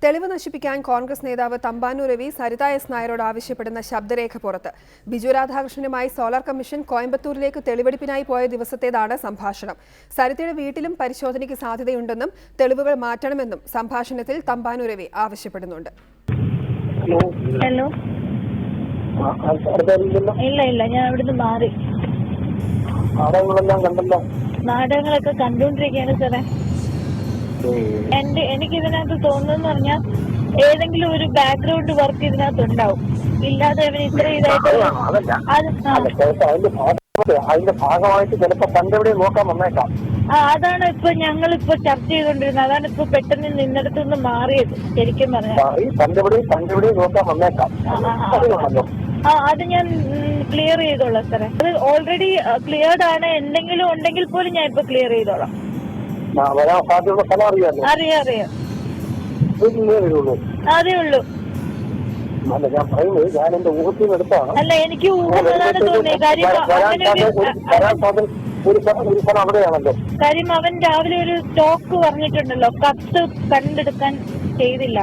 തെളിവ് നശിപ്പിക്കാൻ കോൺഗ്രസ് നേതാവ് തമ്പാനൂർ രവി സരിത എസ് നായരോട് ആവശ്യപ്പെടുന്ന ശബ്ദരേഖ പുറത്ത്. ബിജു രാധാകൃഷ്ണനുമായി സോളാർ കമ്മീഷൻ കോയമ്പത്തൂരിലേക്ക് തെളിവെടുപ്പിനായി പോയ ദിവസത്തേതാണ് സംഭാഷണം. സരിതയുടെ വീട്ടിലും പരിശോധനയ്ക്ക് സാധ്യതയുണ്ടെന്നും തെളിവുകൾ മാറ്റണമെന്നും സംഭാഷണത്തിൽ തമ്പാനൂർ രവി ആവശ്യപ്പെടുന്നുണ്ട്. ഹലോ, ഇല്ല ഞാൻ അവിടുന്ന് മാറി. നാടകങ്ങളൊക്കെ കണ്ടുകൊണ്ടിരിക്കുകയാണ് സാറേ. എനിക്ക് ഇതിനകത്ത് തോന്നുന്നു പറഞ്ഞാൽ ഏതെങ്കിലും ഒരു ബാക്ക്ഗ്രൗണ്ട് വർക്ക് ഇതിനകത്ത് ഉണ്ടാവും. ഇല്ലാതെ അവൻ ഇത്ര ഇതായിട്ട് അതിന്റെ ഭാഗമായിട്ട് ചിലപ്പോ പണ്ടെവിടെ നോക്കാൻ വന്നേക്കാം. അതാണ് ഇപ്പൊ ഞങ്ങളിപ്പോ ചർച്ച ചെയ്തോണ്ടിരുന്നത്. അതാണ് ഇപ്പൊ പെട്ടെന്ന് നിന്നിടത്തുനിന്ന് മാറിയത്. ശരിക്കും പറഞ്ഞാൽ പണ്ടെവിടെ നോക്കാൻ വന്നേക്കാം. അത് ഞാൻ ക്ലിയർ ചെയ്തോളാം സാറേ. അത് ഓൾറെഡി ക്ലിയർഡ് ആണ്. എന്തെങ്കിലും ഉണ്ടെങ്കിൽ പോലും ഞാൻ ഇപ്പൊ ക്ലിയർ ചെയ്തോളാം. അറിയാം അതേ ഉള്ളൂ. അല്ല, എനിക്ക് ഊഹമാണ് തോന്നിയത്. കാര്യം അവൻ രാവിലെ ഒരു സ്റ്റോക്ക് പറഞ്ഞിട്ടുണ്ടല്ലോ, കത്ത് കണ്ടെടുക്കാൻ ചെയ്തില്ല.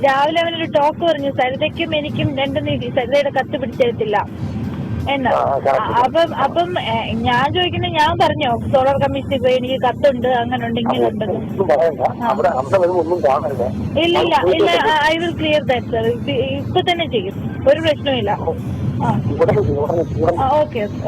രാവിലെ അവനൊരു ടോക്ക് പറഞ്ഞു, സരിതയ്ക്കും എനിക്കും രണ്ടും നീതി, സരിതയുടെ കത്ത് പിടിച്ചെടുത്തില്ല എന്നാ. അപ്പം ഞാൻ ചോദിക്കുന്നത്, ഞാൻ പറഞ്ഞോ സോളാർ കമ്മീഷനിൽ പോയി എനിക്ക് കത്തുണ്ട്, അങ്ങനെ ഉണ്ട്, ഇങ്ങനെ ഉണ്ടെന്ന്? ഇല്ല, I will clear that sir. ഇപ്പൊ തന്നെ ചെയ്യും, ഒരു പ്രശ്നവും ഇല്ല. ഓക്കെ.